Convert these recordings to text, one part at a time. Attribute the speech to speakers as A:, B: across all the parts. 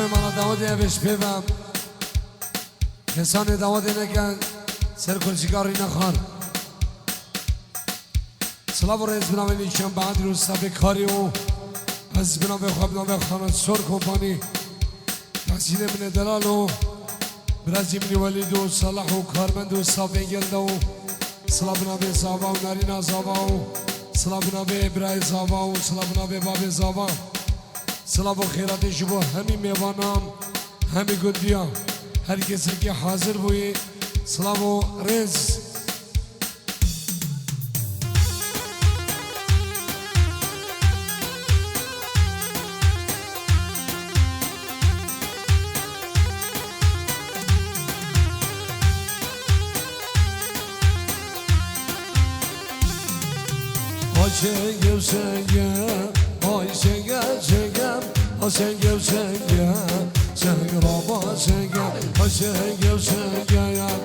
A: من دامادی بهش پیوم کسان دامادی نکن سر کلچیکاری نخوان سلام و رئیس بنام نیکم بعد روستا بکاری و از بنام بخواب نام خانه سور کمپانی تحصیل من دلال و برازی منی ولید و صلاح و کارمند و صافین گلده و سلام بنام زابا و نارینا زابا و سلام بنام برای زابا و سلام بنام باب زابا سلام و خیرات شبو همی میوانام همی گندیان هر کسی که حاضر بوی سلام و رز Şengem şengem, ay şengem şengem, ay şengem şengem, şengraba şengem, ay şengem şengem,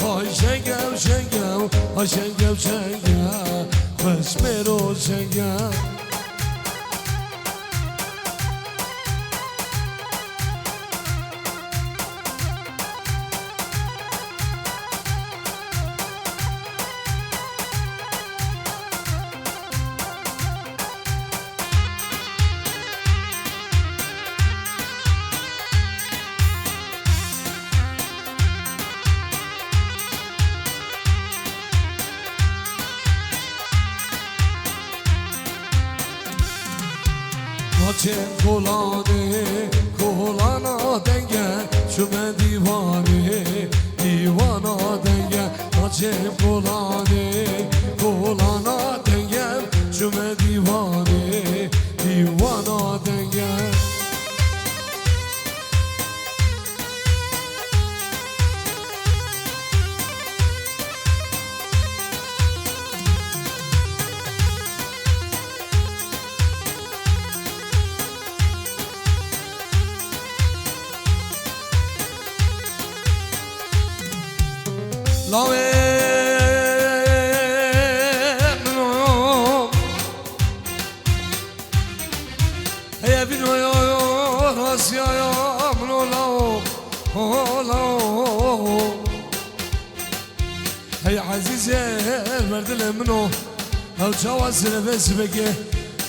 A: ay şengem şengem, ay şengem şengem, kısmero şengem. Açın kulağını, kulağına denge, şüme divane, divana denge. Açın kulağını, kulağına denge, şüme divane, divana denge. Love hey bino yo rasya yo mno lao lao hey azize merdel mno او جواز نفس بك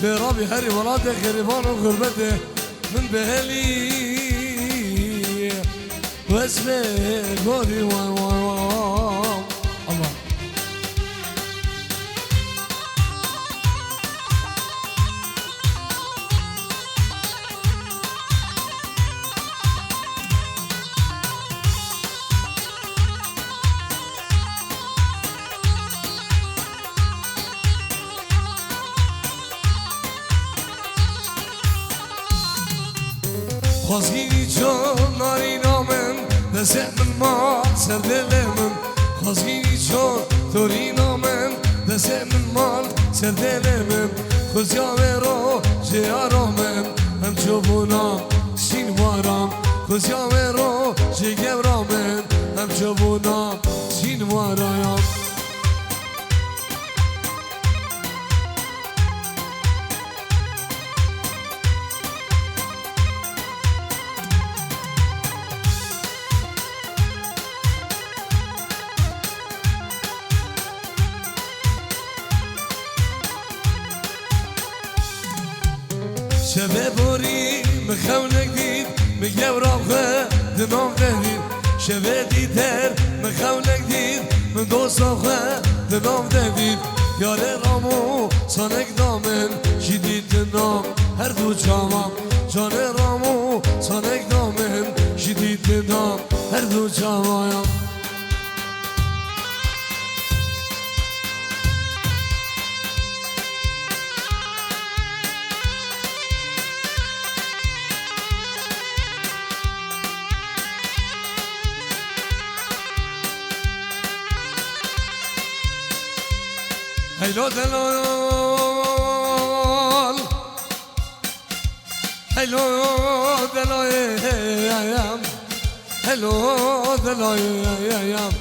A: لربي هري ولاد غريبان وغربته من بهلي واسمه قولي الله خزگی چون ناری نامن دست من ما سر دلمن خزگی چون توری نامن دست من مال سر دلمن خزیامه رو جیارامن هم چوبونام سین وارام خزیامه رو جیگرامن هم چوبونام سین وارام شبه بوری مخونک دید میگه راقه دنام دید شبه دیتر مخونک دید من دوست آخه دنام دید یاره رامو سانک دامن شدید نام هر دو چامم جان رامو سانک دامن شدید نام هر دو چامم Hello delal Hello delayam Hello delayam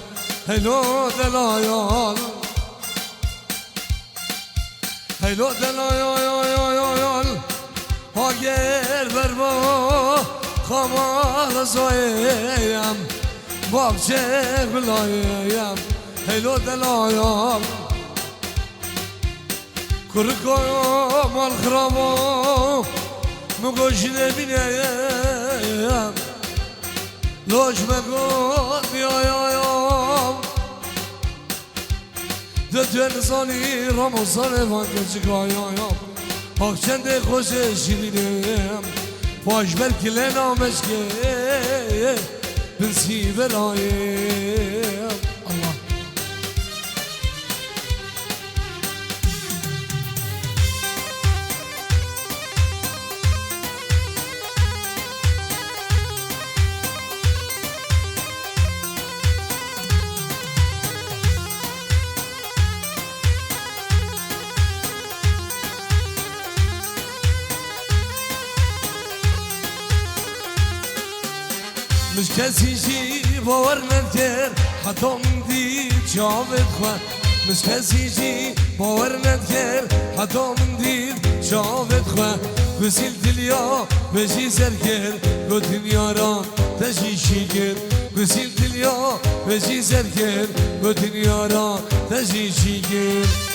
A: Hello delayal Hello delayal Hager verba خمال زایم باغچه بلایم هلو دلایم کرکایم الخرامو مگوش نبینیم لوش مگود بیایم دتون زانی رمضان وان کچکایم باغچنده خوشش بینیم باش بلکه لنامش که بنسی برایم الله مش کسی جی باور ندکر حتی من دید جاوت خواه مش کسی جی باور ندکر حتی من دید جاوت خواه بسیل دلیا بجی زرگر گو دنیا را تجیشی گر بسیل دلیا بجی زرگر گو دنیا را تجیشی گر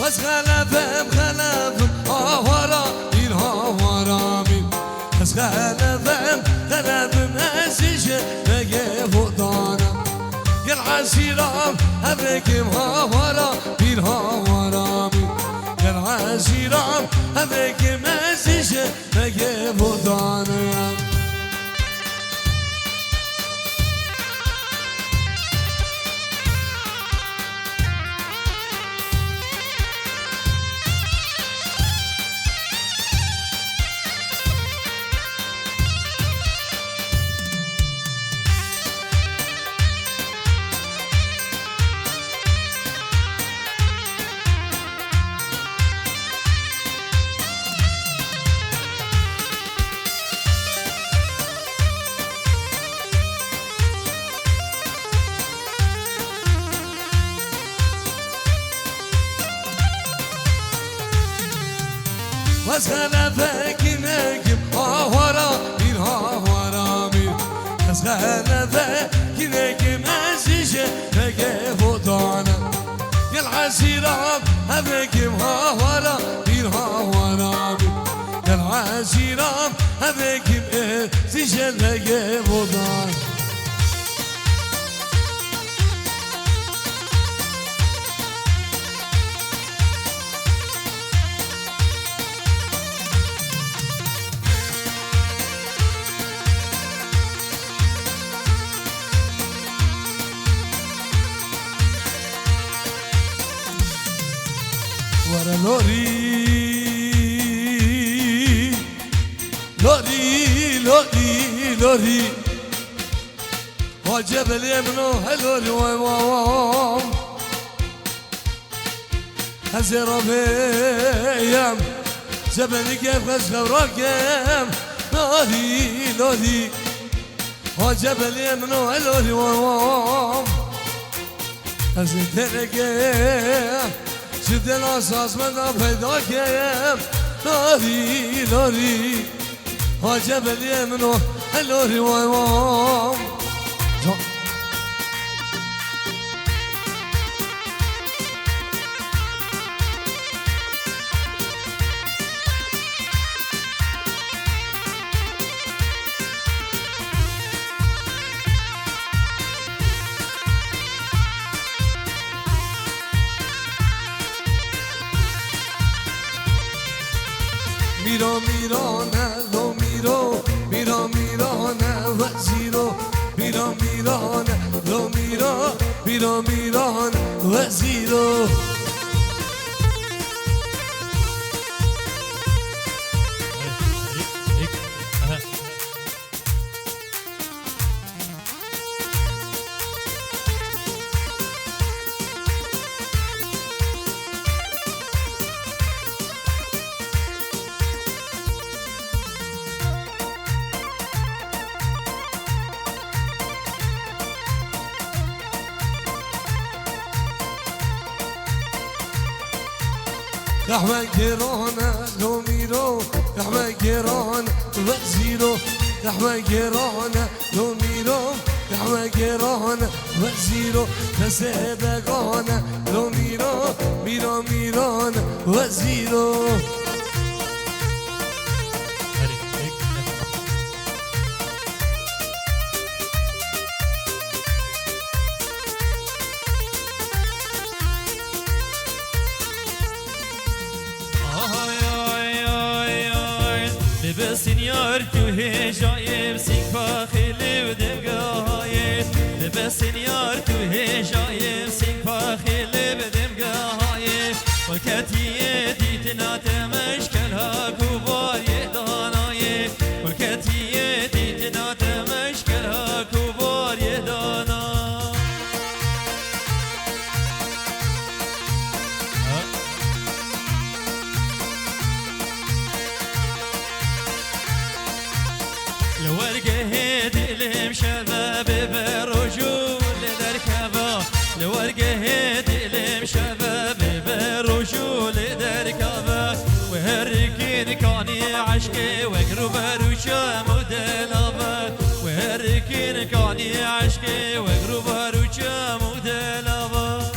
A: بس خلفم آوارا این آوارا مین بس خلفم ازیشه بگه بودانم گل عشیرم ابرکم آوارا این آوارا مین گل عشیرم ابرکم ازیشه بگه بودانم بس خلفك نجم آوارا مين آوارا مين بس خلفك نجم أزيشة نجم فوتانا العسيرة أبكم آوارا مين آوارا مين العسيرة أبكم أزيشة نجم فوتانا ورا لوري لوري لوري لوري وجبل يمنو هلوري ويوام هزيرو بيام جبل كيف غزغ راكم لوري لوري وجبل يمنو هلوري ويوام هزيرو شدن اساس من پیدا کردم لاری لاری حاجب الیمنو لاری وایوام میرا میرانه لو میرو میرا میرانه وزیرو میرا میرانه لو میرا میرا میرانه وزیرو رحمة جيران لوميرو رحمة جيران وزيرو رحمة جيران لوميرو رحمة جيران وزيرو تسيدقان لوميرو ميرو ميران وزيرو
B: بسنيار تو هجايب سينكا خيلي ودمقاهايب بسنيار تو هجايب سينكا خيلي بدمقاهايب والكتية ديتنا تمشكلها كوبار يدانايب والكتية ديتنا تمشكلها كوبار يدانا لورقه دلم شباب برجول دركبا لورقه دلم شباب برجول دركبا وهركين كاني عشقي وقرب روشا مدلبا وهركين كاني عشقي وقرب روشا مدلبا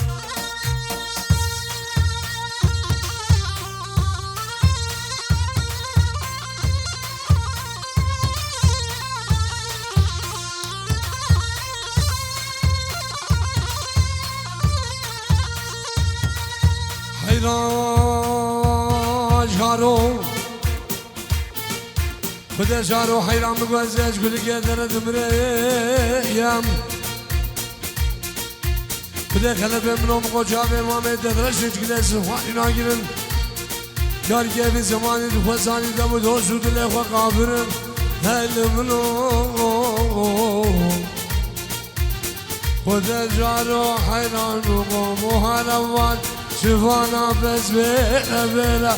A: حيران جارو خدا جارو حيران مقوزاج قولي قادر دمريم خدا خلب منهم قجاب امامي ددرشج كده سفاري ناقرن جاركي في زماني دفزاني دمو دوسو دلخوا قابرن هل منهم خدا جارو حيران مقوم وحالوان شوفانا بس بيلا بيلا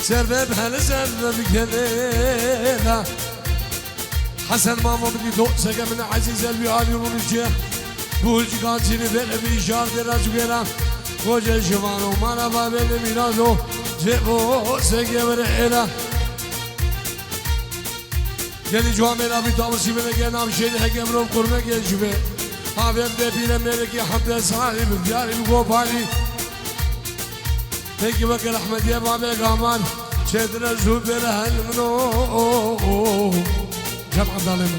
A: سبب هل سبب كليلا حسن ماما بدي دوسك من عزيز قلبي علي ونجيه بوج قاتيني بيلا بيشار دراج بيلا وجه شوفانو مانا بابيلا ميرازو جيبو سكي برحيلا جاني جواميلا بيتامسي بلقيا نام شيد حكم روم قرمه جيشبه حافظ دبينا ملكي حمد صالح بفياري بقوبالي هيك بكر احمد يا بابي قامان شدنا زوبر هالمنو جمع ظالم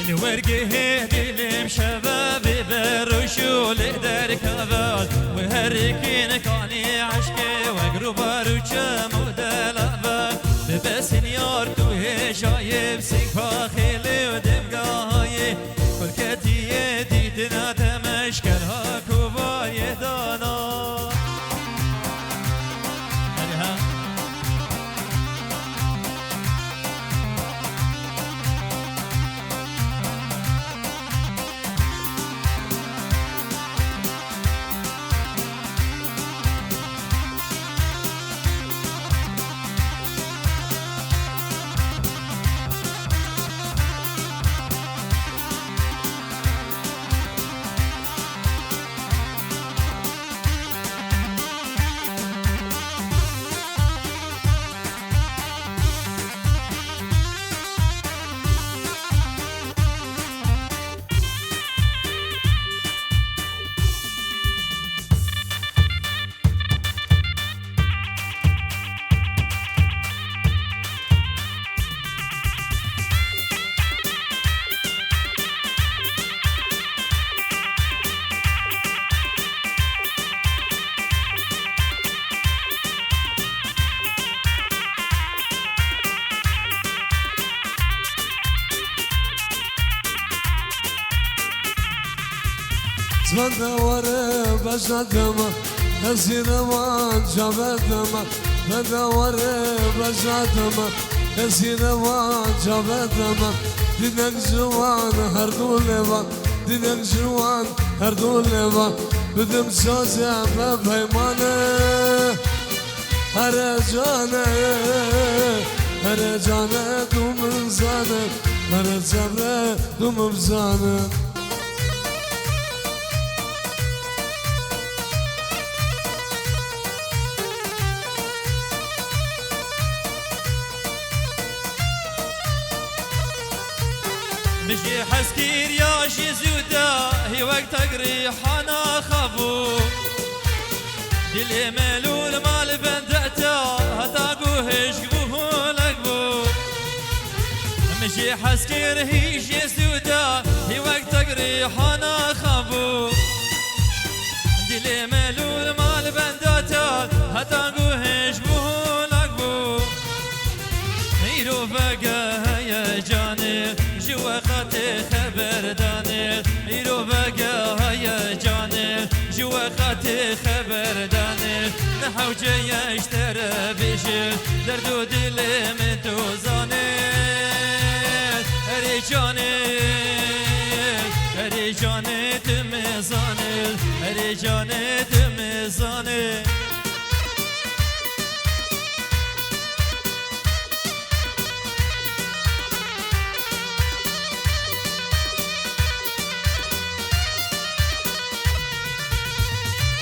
B: الورقه دلم شبابي برشول دركبات وهركين كاني عشقي وقرب روشا مدلبات بسنيار تو هشايب سيكفا خيلي ودمقاهاي كل كتية ديتنا تمشكلها كوبا يدانا
A: بدور بجدم اسيرمان جبدم بدور بجدم اسيرمان جبدم دينك جوان هردولوا دينك جوان هردولوا بدم سوزه بپیمانه هر جانه دوم زانه هر صبره دوم زانه
B: مشي حسكير يا شي زودا هي وقت أقري حنا خافو دلي ملول مال بندعتا هتاقو هشقبوه لقبو مشي حسكير هي شي زودا هي وقت أقري حنا خافو دلي ملول مال بندعتا هتاقو هشقبوه لقبو هيرو بقى يا جاني جوا خاطي خبر داني هيرو بقى يا جاني جوا خاطي خبر داني نحوجي يشترى بيشي دردو دلي من توزاني هري جاني هري جاني تمزاني هري جاني تمزاني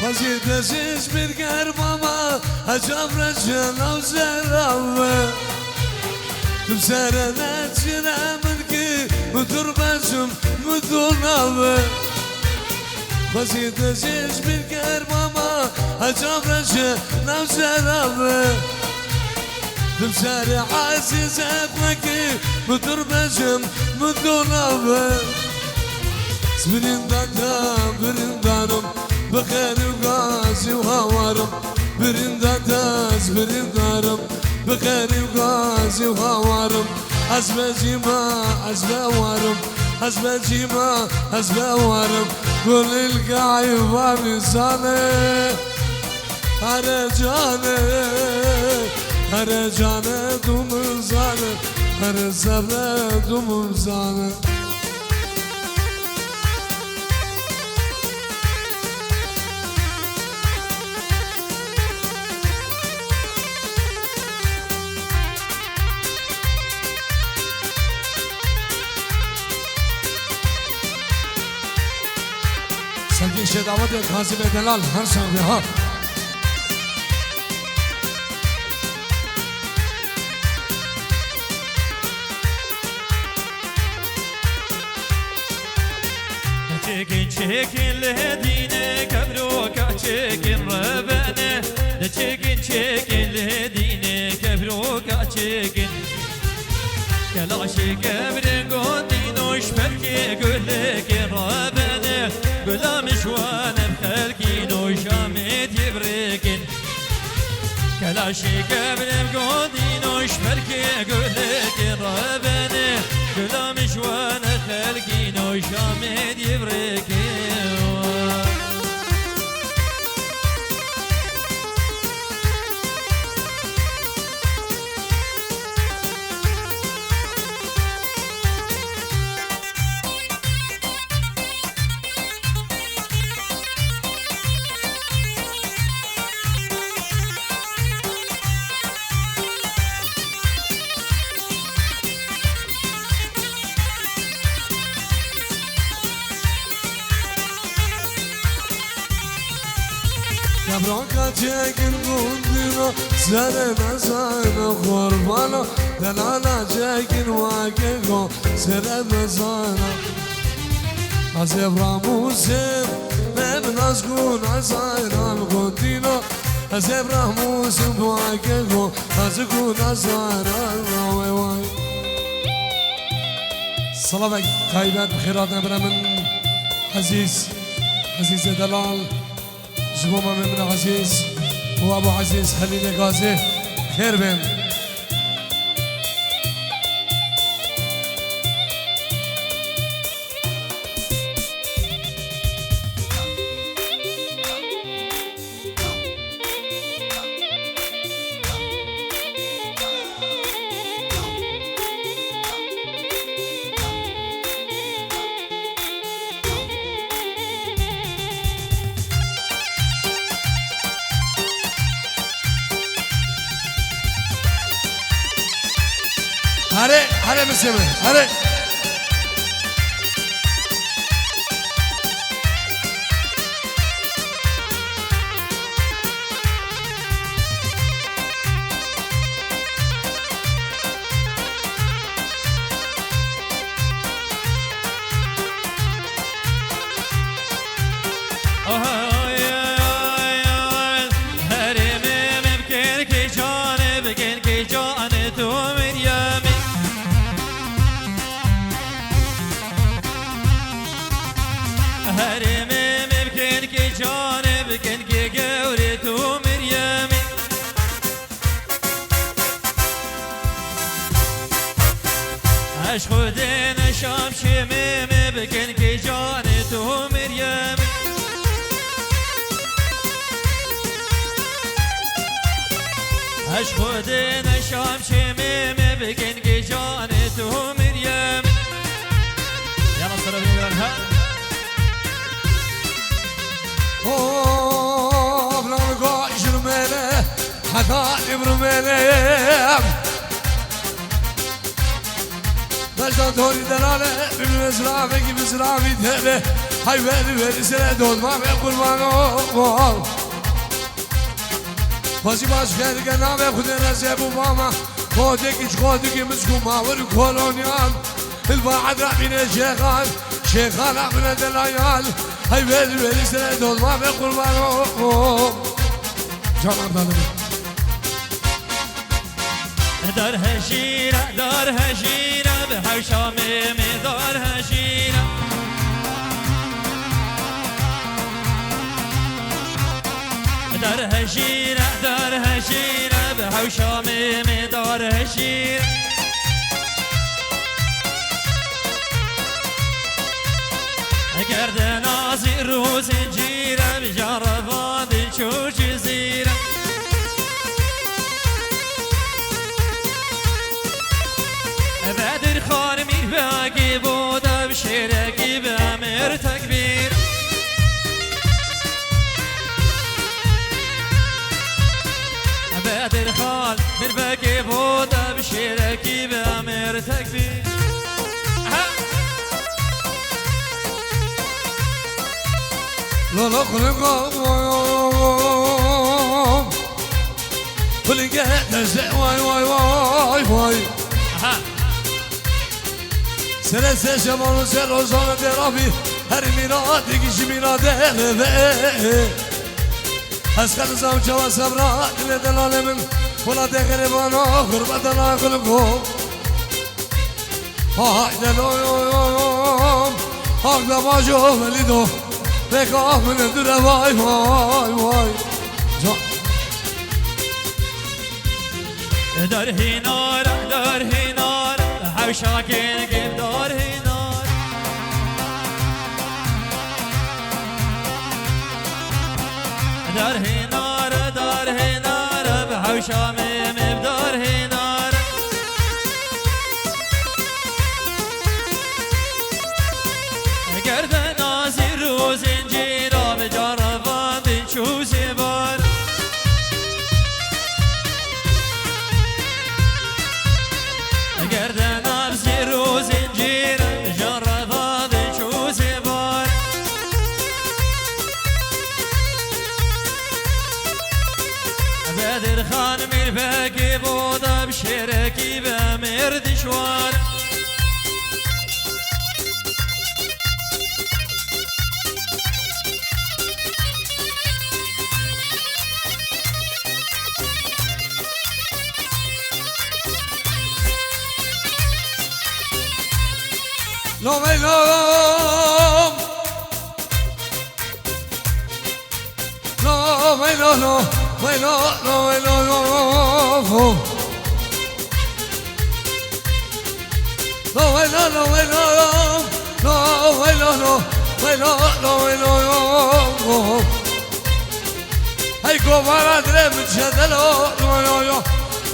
A: وزيد عزيز بالقرمامة أجاب رجل أو زراوة تبسرنا تشرى منكي متربسم مدوناوة وزيد عزيز بالقرمامة أجاب رجل أو زراوة تبسر عزيز أخوكي متربسم مدوناوة برندادا برندانم بخير وقاسي وهوارم برنداداز برندارم بخير وقاسي وهوارم حسب جيما حسب وارم حسب جيما حسب وارم كل القاعي ومزاني هرجاني هرجاني دومزاني هرزبرة دومزاني سنگی شدامت کاظم دلال هر شنبه ها
B: چکن چکن لهدینه کبرو کا چکن ربانه چکن چکن لهدینه کبرو کا چکن کلاش کبر گوندینوش پرکی گله که ربانه گلام شوان بخلقي نو شامت يبركن كلاشي قبل بقودي نوش مركي قولك ربنا گلام شوان خلقي نو شامت يبركن
A: كبرانكا جاكن قندنا سر مزانا قربانا دلالا جاكن واكيكو سر مزانا عزيب راموسم مبناس كون عزاينا القندنا عزيب راموسم واكيكو عزيكون عزاينا واي واي صلاة طيبات بخيرات نبرا من عزيز دلال جموما من عزيز وابو عزيز خليل غازي خير بين هره مسلمه هره
B: هرمي ممكن كي جانب كن كي قورت ومريمي اش خودين شام شميمي بكن كي جانت ومريمي اش خودين شام شميمي بكن كي جانت ومريمي يلا صرا بنقولها
A: اوه بلا نقاش رميله حتى برميله مجد دوري دلاله بمزرعه کی مزرعه دله های ولی سر دود ما به قربانو بازی باز کرد که نام خود رزه بو ماما خودی که مسکو ماور کلونیان البعد رابين شيخان من دلایال های ولی سر دود ما به قربانو جان عبدالله
B: دار هشيرة بحوشامي دار هشيرة دار هشيرة بحوشامي دار هشيرة قرد ناصر وزنجيرة بجرفان شوش زيرة بدر خان میر باقی بوده بشیرکی به امیر تکبیر بدر خان میر باقی بوده بشیرکی به امیر تکبیر
A: لالا خلقم خلقه نزع وای وای وای وای سر شبان و سر روزان درابی هر میراد دیگیش میراده لبه از خلصم چوا صبرا دل دلال من ولا تغربانا غربت لا قلبكم های دلویم حق دماجو ولیدو بکا من دور وای وای وای
B: دار هینار حوشاکین گیم دار هینار دار هینار بحوشامیم دار هینار گرد نازی رو زنجیرا بجارفان دین چوزی بار گرد نازی رو زنجیرا بجارفان دین چوزی بار بدر خان میر بکی بوده بشیرکی به مردشوار
A: No me no No me no no me no no me no no No me no no me no no me no no me no no me no no Hay كوفانا درم تشدلو no no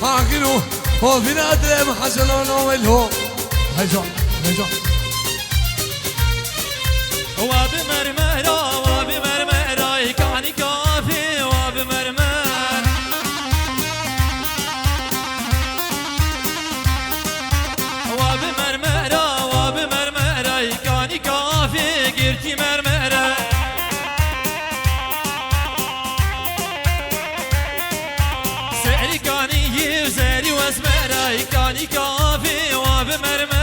A: هاكينو هو فينا درم حسنو no ملو هاي جون وبمرمرة يكعني كافي وبمرمر يكعني كافي قرتي مرمرة سعري كاني يوزري واسمرة يكعني كافي وبمرمرة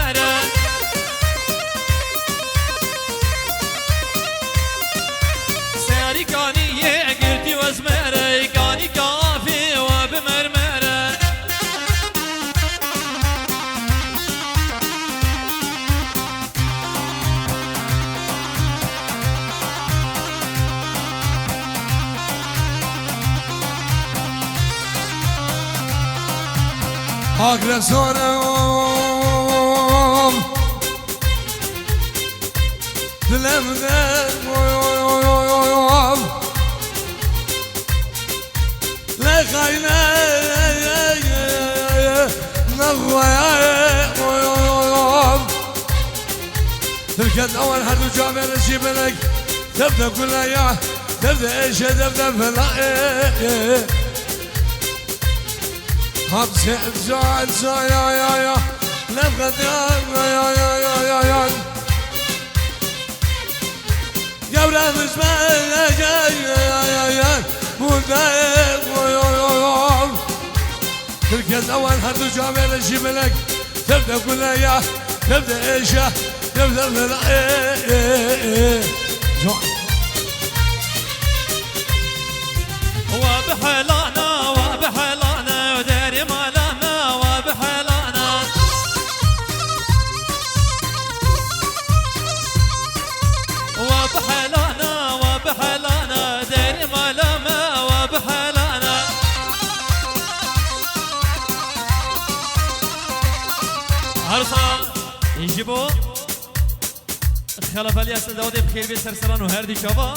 A: رسولهم دلم لا خاينة نغويهم تركت أول حد وجامع نجيب لك تبدأ كلها يا تبدأ إيش تبدأ فلا خمسة جاء يا نبغى يا قبل مزمان يا مدايق تركز أول حد وجامع نجيب لك تبدأ كلها يا تبدأ إيش تبدأ فلا
B: وبحلانا وبحلانا وداري مالانا وبحلانا وبحلانا وبحلانا داري مالانا وبحلانا عرصة يجيبوا خلف الياس داودي بخير بي سرسران وهردي شبا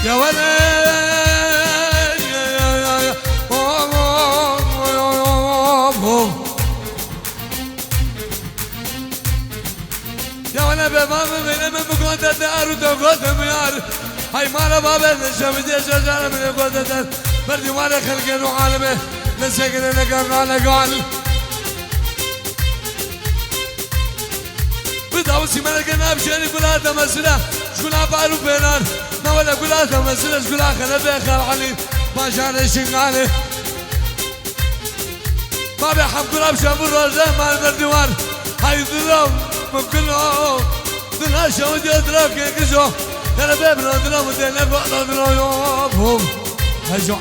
A: يا ولد يا ولد بابا من مقعد الدار وتقعد ميار هاي مالا بابا نشمت شجرة من قعد الدار بردي مالا خلقنا وعالمه نسكن لك قال بداوسي ملكنا بشاني كلها مسلا شكلها بارو بينار ما ولا كلها مسلا شكلها خلبه خال علي ما شان شنغالي ما بيحب كلها بشامو الرزة ما البردوار هاي ضرب من كلهم ضلها شود يضرب كيكشو ترى بيبنا ضرب ودينا بقنا ضرب هجو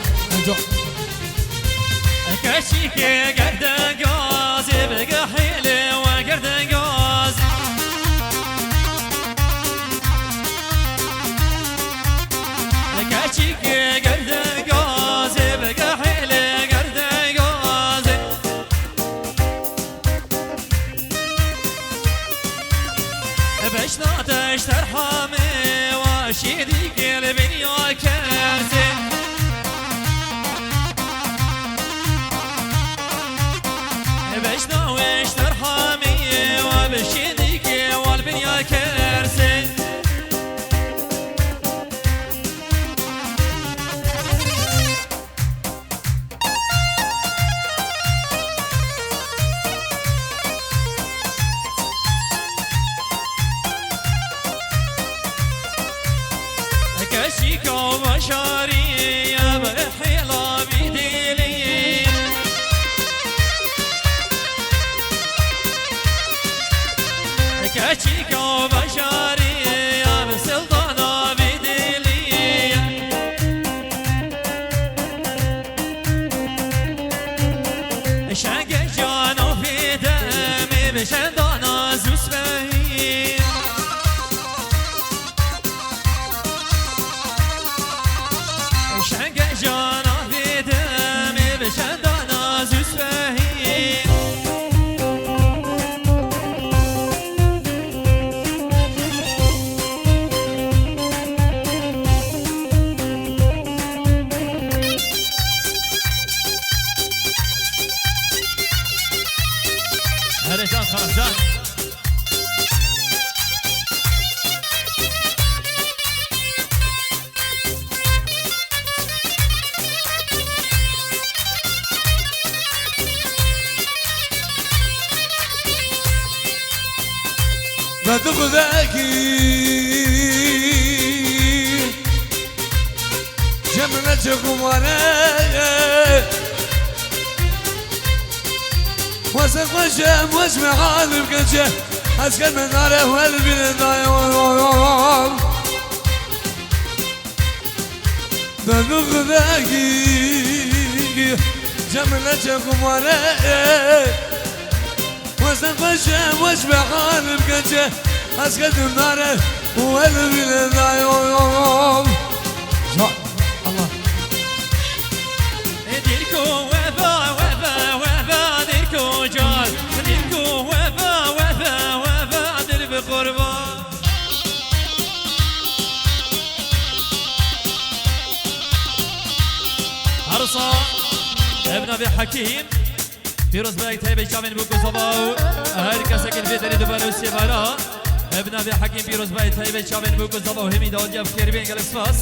B: كشيكي قرد قازي بقى حيلي وقرد قاز كشيكي قرد قازي بقى حيلي قرد قازي بشنا تشتر حامي وشيدي قلبي يا كرزي بشنا واشتر حامي وبشيديك والبنيا كرسي كشيكا وبشاري يا بحيلا بيديلي كشيكا وبشاري يا بسلطانة بديلي شاق جانو في دمي بشندانا زوس بهي شاق جانو في دمي بشندانا زوس بهي هرجان خرجان
A: لا تخذاكي جملة جملتكم علي وسق وجه واسمع عالم كنجه اسكن من ناره والبي الضايم بلغ ذاكي جملتكم علي وسق وجه واسمع عالم كنجه اسكن من ناره والبي الضايم الله
B: ديركو وفا وفا وفا ديركو جال ديركو وفا وفا وفا دير بقربان عرصة ابن ابي حكيم فيروز بايك تايبي شامن بوكو صباو هر كسا كل فيتري دبانو سيبارا ابن ابي حكيم فيروز بايك تايبي شامن بوكو صباو همي داود جاب كيربين قال اسفاس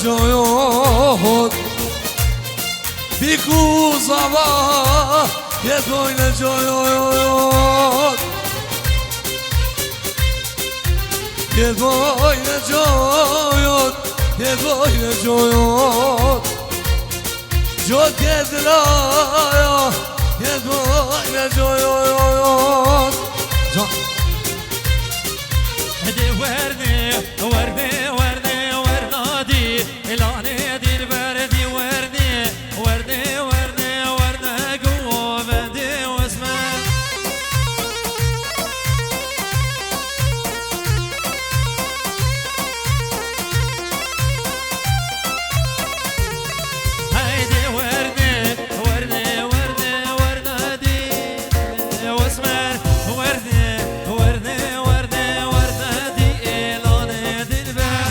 A: جويون بيكو صباح يدوين جويون يدوين جويون يدوين جويون جود يدلايا يدوين جويون
B: هدي وردي وردي وردي وردادي الاني دي البردي وردي وردي وردي وردي قوة بدي واسمع هيدي وردي وردي وردي وردادي واسمع وردي وردي وردي وردادي الاني دي البردي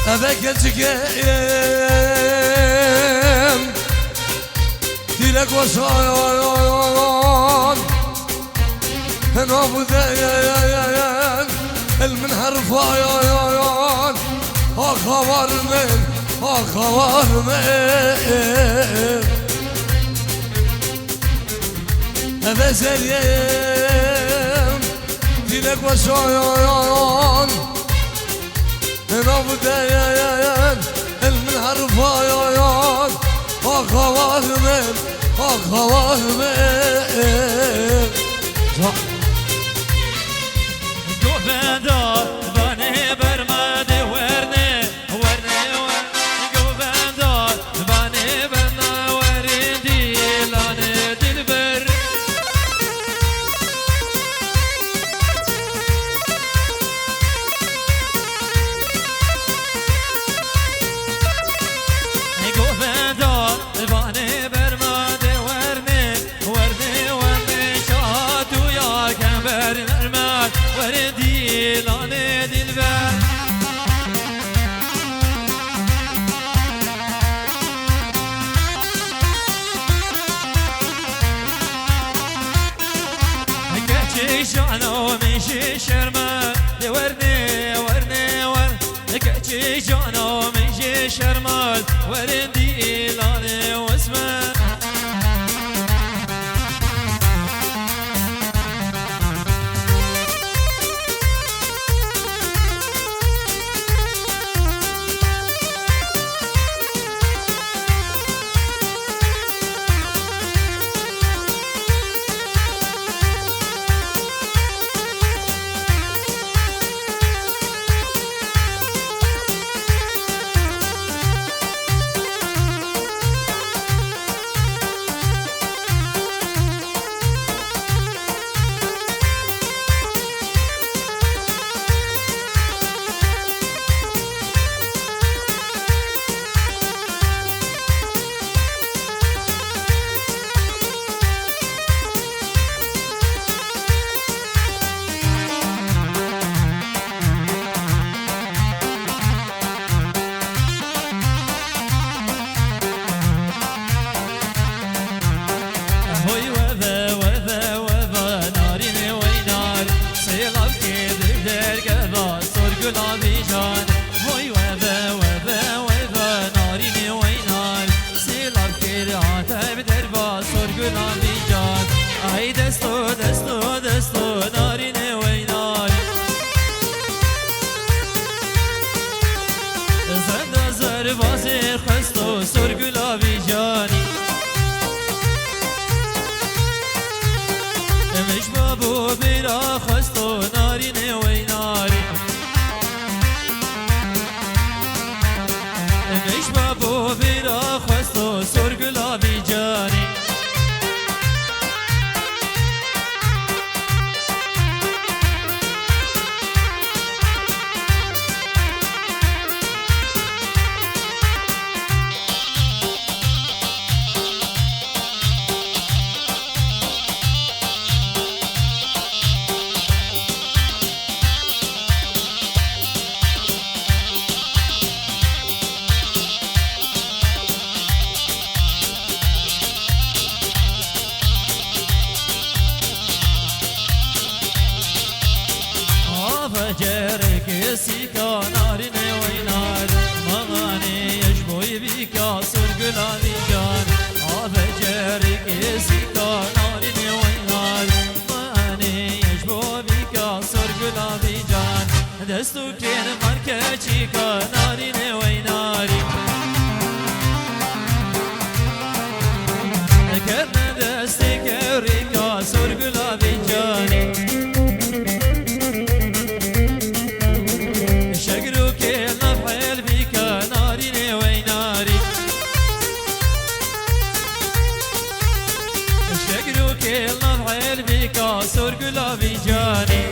A: أباك الجيم تلك وصايان نافذ المنهر فايان أخبار من أبا سريم تلك وصايان نافذ المنهر فايان أخبار من
B: قوفندا باني برمادي ورني ورني قوفندا باني برنا وريدي لاني دلبر گلابی جان وای و نارینه وینار سیلاب کرده بدر با سر گلابی جان ای دستو نارینه وینار زنده زر بازی خستو سر گلابی جانی مش بابو بیرا خستو نارینه ویناری مش بابو بیرا خستو سر گلابی جانی فجرك سيكا نارين وينار مغاني يجبوي بيكا سرقلاني جان فجرك سيكا نارين وينار مغاني يجبو بيكا سرقلاني جان دستو كين مركا چيكا نارين ويناري كرنا دستي كريكا سرقلاني جاني سر گلابی جانی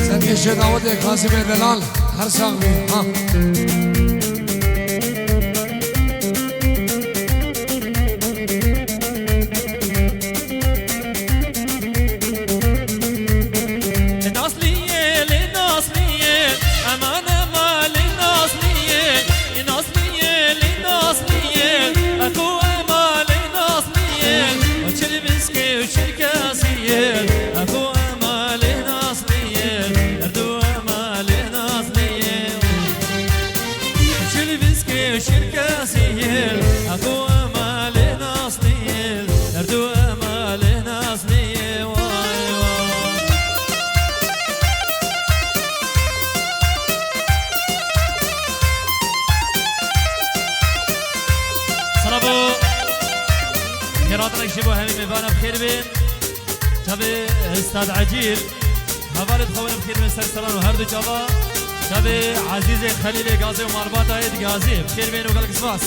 A: سرکش داود کاظم دلال هر ساقی ها
B: شبه استاد عجیل هوارد خوانم بخیر من سرسلان و هر دو جوا شبه عزیز خلیل گازی و مرباط آید گازی بخیر بین و گلک سواس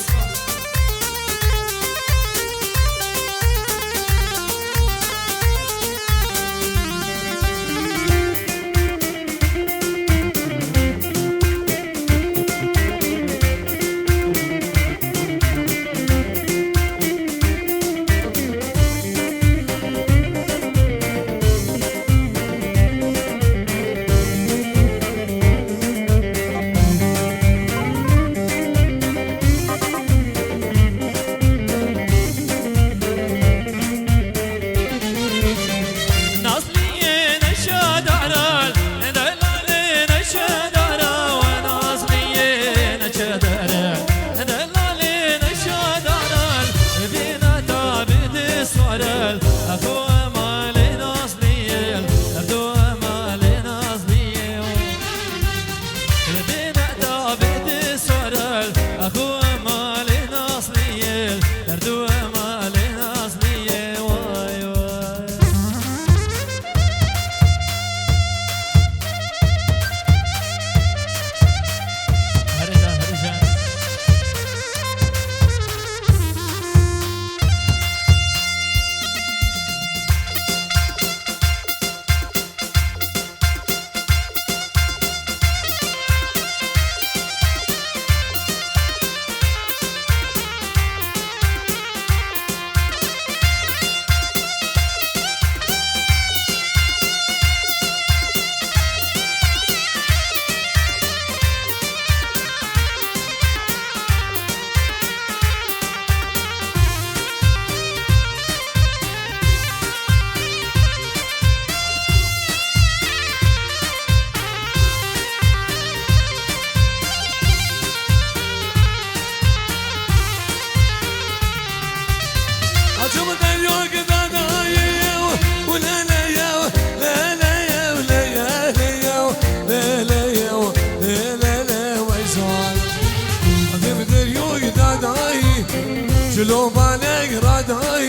A: جلو بالك راداي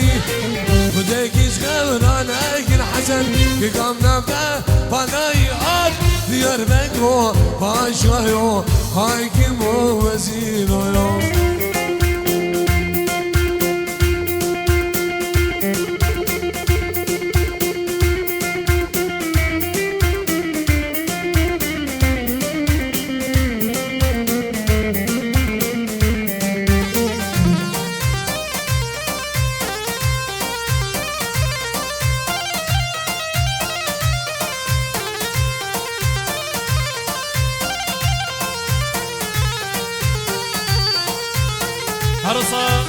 A: بديكيش غورانك الحسن كقام نبدا باناي آب ديار بكو باشايو حاكم ووزيرو
B: عروسة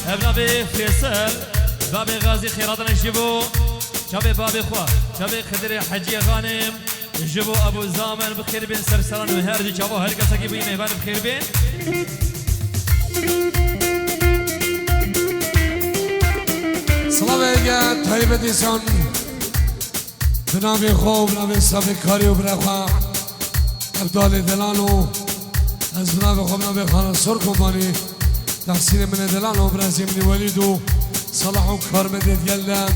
B: ابن ابي فيصل بابي غازي خيراتنا جيبو شابي بابي خوا شابي خدري حجي غانم جيبو ابو زامن بخير بين سرسران وهردي شابو هر کسا کی بی مهمان بخير بين
A: سلام علیکم طیب دیسان بنابی خوب بنابی صفی کاری و برخوا ابدال دلانو از بنابی خوب بنابی خانه سر کمپانی تحسين من دلان وبرازي من وليدو صلاح وكرم ديالنا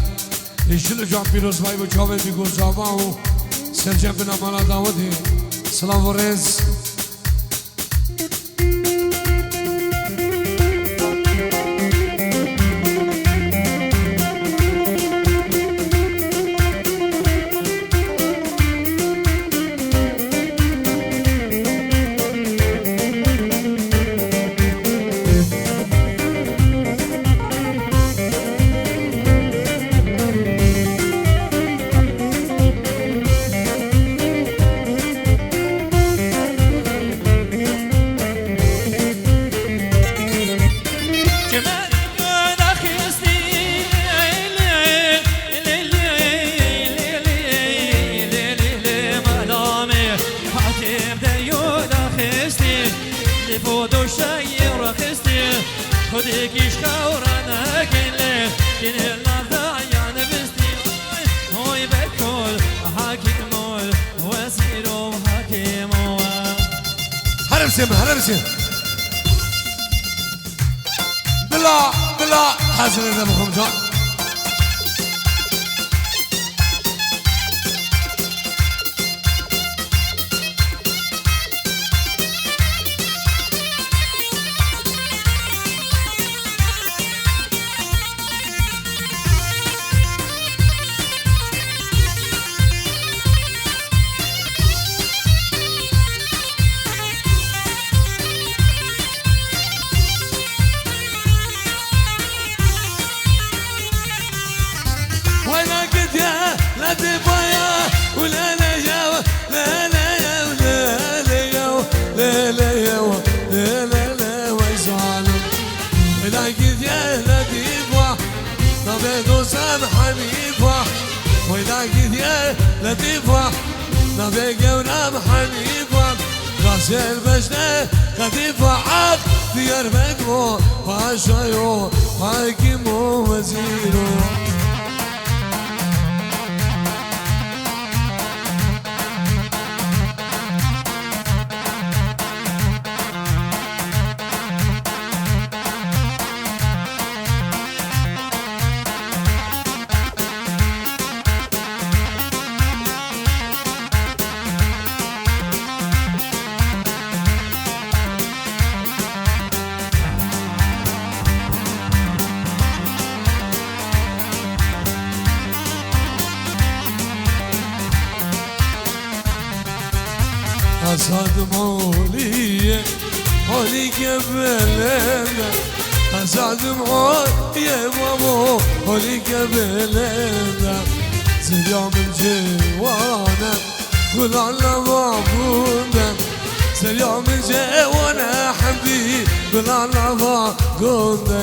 A: يشلو جام بيروز باي وجاوي بيقول زعماو سرجم بنا مالا داودي سلام ورز
B: خديكيش خورنا كله كل لحظة عيان بستي هوي بكل حكيمول وسيرو حكيمول
A: هربسم بلا حسن إذا مخمجان لا تبايا ولا لا يا لا لا يا لا لا يا لا لا يا لا لا لا ويزعلم لا قد يا لا تبا نبي سام حنيفة ولا قد يا لا تبا نبي ونام حنيفة راس البشنة خفيفة عاد ديار بكو باشايو حاكم ووزيرو أسعد مولي مولي قبلنا أسعد مولي مامو مولي قبلنا سلام الجوانا قول على بابونا سلام الجوانا حبيبي قول على بابونا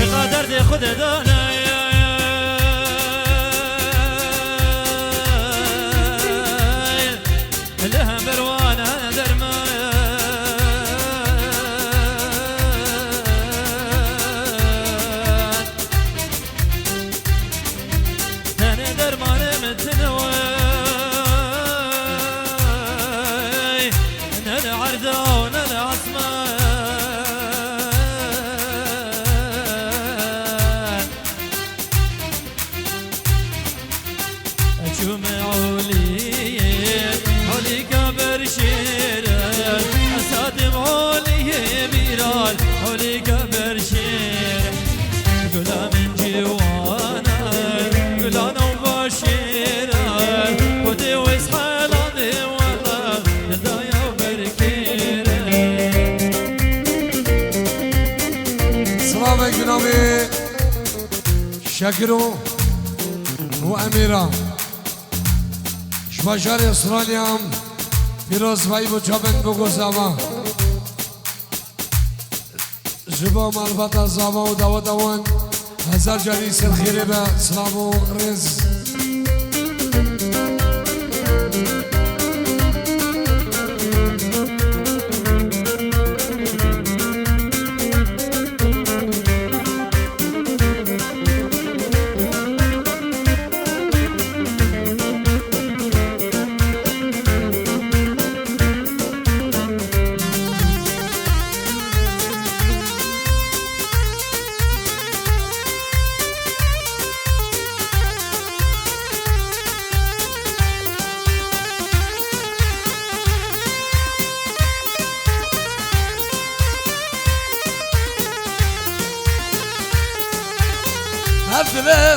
A: يا
B: درد خود دانه لها
A: شاكرو وأميرة شباشار أستراليا فيروز باي بوچابن بوغوزاوا جبا مالباتا زاوا و داوا داوان هزار جاری سر خیره به سلام و رز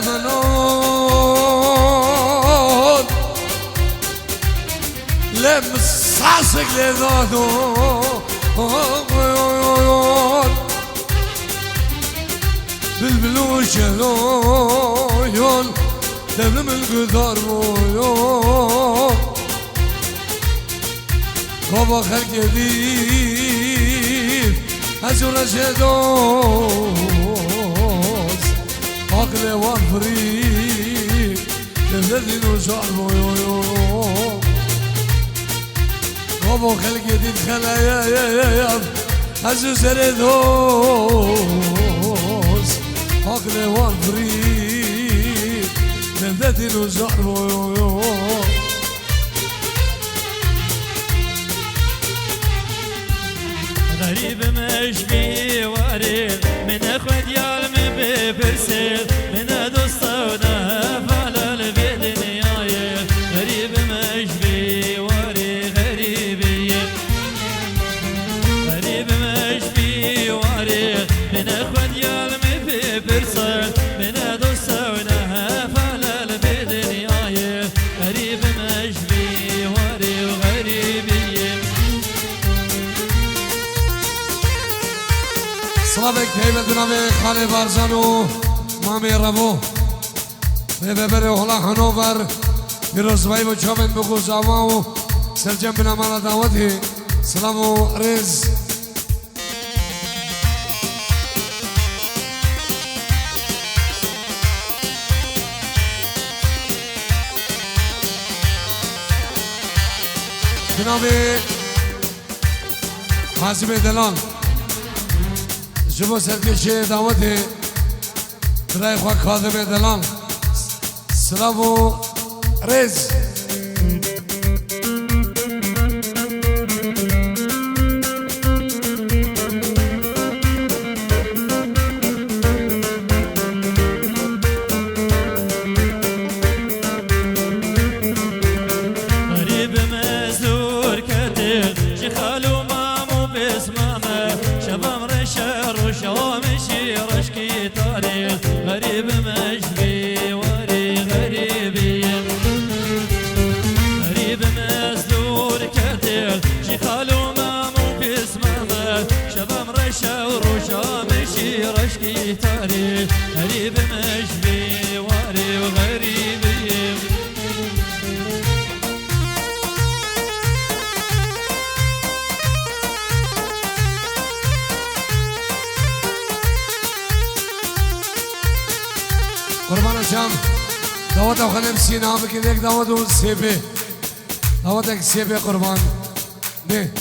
A: منون لمساسك لذاتون بالبلوش يول دبلم القدار يول بابا خلق جديد هزور شدوز عقل وفريق الذين وشعبوا بابا خلق جديد خلايا هزور سردوز عقل وفريق الذين وشعبوا
B: غريب مشبي وارد من اخوة يالم ببرسل من دوستونا فعلى البيت نهاية غريب مشبي وارد غريب مشبي وارد من اخوة يالم ببرسل من دوستونا فعلى البيت نهاية غريب مشبي وارد
A: سلامك تهيبة دنامي خالي بارزانو مامي ربو ببري وخلا خنوفر فيروز باي بوچابن بگو زاماو سرجم بنا مالا دعوتي سلامو رز دنامي حاسب دلان جبو سرکشی دعوتی برای خواه کاظم دلان سلام و رز
B: غريب مزدور كتير شخالو مامو بسمامه شبام شامشي رشكي تاريخ غريب مجبي وري غريبي غريب مزدور كتير شخالو مامو بسمامه شبام رشا وشامشي رشكي تاريخ غريب مجبي وري وغريبي
A: قربان شام دعوت خلیم سینا بکن یک دعوت و سیبه دعوت یک سیبه قربان نه